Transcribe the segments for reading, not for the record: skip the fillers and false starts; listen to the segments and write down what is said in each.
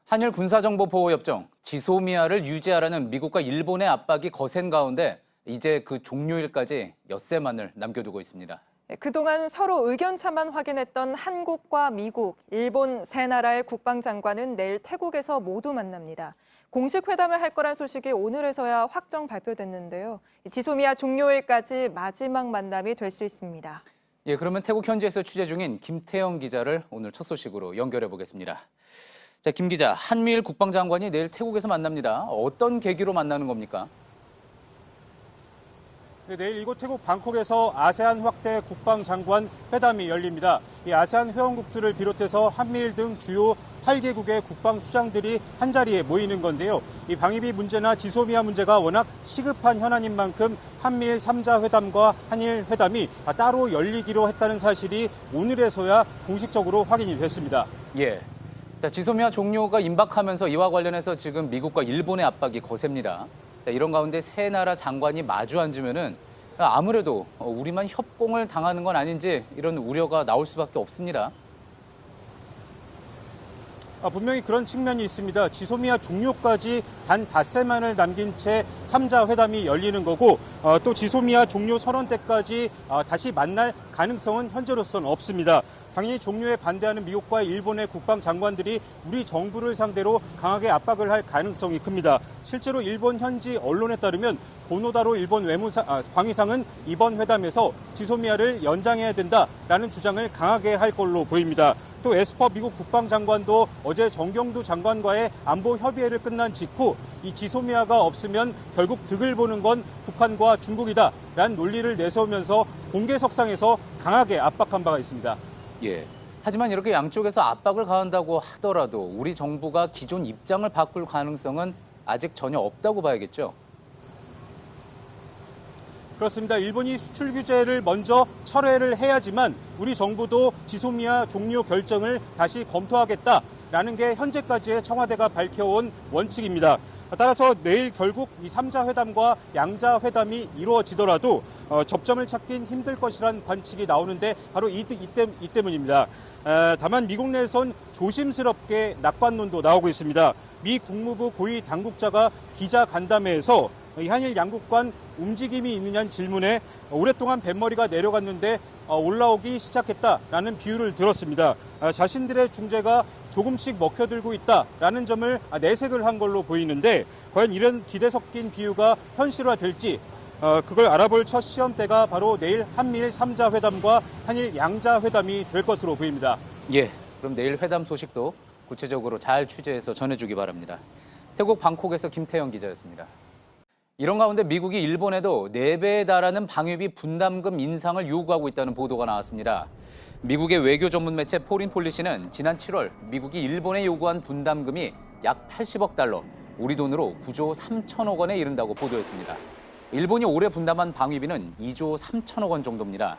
한일 군사정보보호협정 지소미아를 유지하라는 미국과 일본의 압박이 거센 가운데 이제 그 종료일까지 엿새만을 남겨두고 있습니다. 그동안 서로 의견차만 확인했던 한국과 미국, 일본 세 나라의 국방장관은 내일 태국에서 모두 만납니다. 공식 회담을 할 거란 소식이 오늘에서야 확정 발표됐는데요. 지소미아 종료일까지 마지막 만남이 될 수 있습니다. 예, 그러면 태국 현지에서 취재 중인 김태영 기자를 오늘 첫 소식으로 연결해 보겠습니다. 자, 김 기자, 한미일 국방장관이 내일 태국에서 만납니다. 어떤 계기로 만나는 겁니까? 네, 내일 이곳 태국 방콕에서 아세안 확대 국방장관 회담이 열립니다. 이 아세안 회원국들을 비롯해서 한미일 등 주요 8개국의 국방수장들이 한자리에 모이는 건데요. 이 방위비 문제나 지소미아 문제가 워낙 시급한 현안인 만큼 한미일 3자 회담과 한일 회담이 따로 열리기로 했다는 사실이 오늘에서야 공식적으로 확인이 됐습니다. 예. 자, 지소미아 종료가 임박하면서 이와 관련해서 지금 미국과 일본의 압박이 거셉니다. 자, 이런 가운데 세 나라 장관이 마주 앉으면은 아무래도 우리만 협공을 당하는 건 아닌지 이런 우려가 나올 수밖에 없습니다. 분명히 그런 측면이 있습니다. 지소미아 종료까지 단 닷새만을 남긴 채 3자 회담이 열리는 거고 또 지소미아 종료 선언 때까지 다시 만날 가능성은 현재로서는 없습니다. 당연히 종료에 반대하는 미국과 일본의 국방장관들이 우리 정부를 상대로 강하게 압박을 할 가능성이 큽니다. 실제로 일본 현지 언론에 따르면 고노다로 일본 방위상은 이번 회담에서 지소미아를 연장해야 된다라는 주장을 강하게 할 걸로 보입니다. 또 에스퍼 미국 국방장관도 어제 정경두 장관과의 안보 협의회를 끝난 직후 이 지소미아가 없으면 결국 득을 보는 건 북한과 중국이다라는 논리를 내세우면서 공개석상에서 강하게 압박한 바가 있습니다. 예. 하지만 이렇게 양쪽에서 압박을 가한다고 하더라도 우리 정부가 기존 입장을 바꿀 가능성은 아직 전혀 없다고 봐야겠죠. 그렇습니다. 일본이 수출 규제를 먼저 철회를 해야지만 우리 정부도 지소미아 종료 결정을 다시 검토하겠다라는 게 현재까지의 청와대가 밝혀온 원칙입니다. 따라서 내일 결국 이 3자 회담과 양자 회담이 이루어지더라도 접점을 찾긴 힘들 것이란 관측이 나오는데 바로 이 때문입니다. 다만 미국 내에선 조심스럽게 낙관론도 나오고 있습니다. 미 국무부 고위 당국자가 기자 간담회에서 이 한일 양국 간 움직임이 있느냐는 질문에 오랫동안 뱃머리가 내려갔는데 올라오기 시작했다라는 비유를 들었습니다. 자신들의 중재가 조금씩 먹혀들고 있다라는 점을 내색을 한 걸로 보이는데 과연 이런 기대 섞인 비유가 현실화될지 그걸 알아볼 첫 시험대가 바로 내일 한미일 3자 회담과 한일 양자 회담이 될 것으로 보입니다. 예, 그럼 내일 회담 소식도 구체적으로 잘 취재해서 전해주기 바랍니다. 태국 방콕에서 김태영 기자였습니다. 이런 가운데 미국이 일본에도 4배에 달하는 방위비 분담금 인상을 요구하고 있다는 보도가 나왔습니다. 미국의 외교 전문 매체 포린폴리시는 지난 7월 미국이 일본에 요구한 분담금이 약 80억 달러, 우리 돈으로 9조 3천억 원에 이른다고 보도했습니다. 일본이 올해 분담한 방위비는 2조 3천억 원 정도입니다.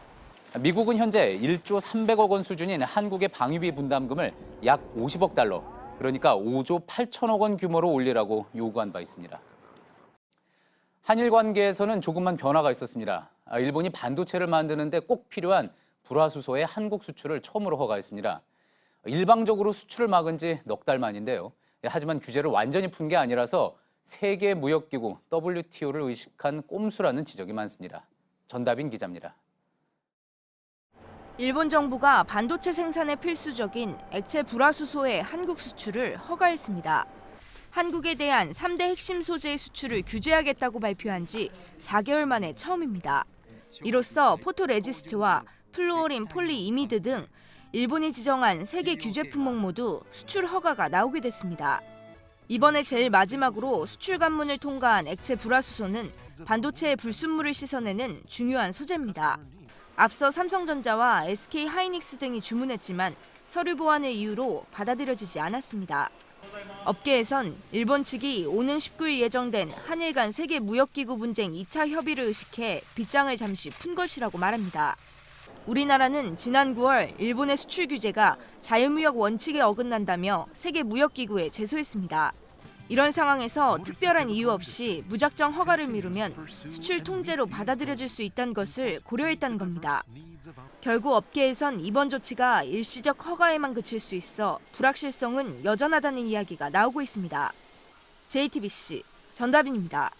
미국은 현재 1조 300억 원 수준인 한국의 방위비 분담금을 약 50억 달러, 그러니까 5조 8천억 원 규모로 올리라고 요구한 바 있습니다. 한일 관계에서는 조금만 변화가 있었습니다. 일본이 반도체를 만드는데 꼭 필요한 불화수소의 한국 수출을 처음으로 허가했습니다. 일방적으로 수출을 막은 지 넉 달 만인데요. 하지만 규제를 완전히 푼 게 아니라서 세계 무역기구 WTO를 의식한 꼼수라는 지적이 많습니다. 전다빈 기자입니다. 일본 정부가 반도체 생산에 필수적인 액체 불화수소의 한국 수출을 허가했습니다. 한국에 대한 3대 핵심 소재의 수출을 규제하겠다고 발표한 지 4개월 만에 처음입니다. 이로써 포토레지스트와 플루오린 폴리이미드 등 일본이 지정한 3개 규제 품목 모두 수출 허가가 나오게 됐습니다. 이번에 제일 마지막으로 수출 관문을 통과한 액체 불화수소는 반도체의 불순물을 씻어내는 중요한 소재입니다. 앞서 삼성전자와 SK하이닉스 등이 주문했지만 서류 보완을 이유로 받아들여지지 않았습니다. 업계에선 일본 측이 오는 19일 예정된 한일 간 세계 무역기구 분쟁 2차 협의를 의식해 빗장을 잠시 푼 것이라고 말합니다. 우리나라는 지난 9월 일본의 수출 규제가 자유무역 원칙에 어긋난다며 세계 무역기구에 제소했습니다. 이런 상황에서 특별한 이유 없이 무작정 허가를 미루면 수출 통제로 받아들여질 수 있다는 것을 고려했다는 겁니다. 결국 업계에선 이번 조치가 일시적 허가에만 그칠 수 있어 불확실성은 여전하다는 이야기가 나오고 있습니다. JTBC 전다빈입니다.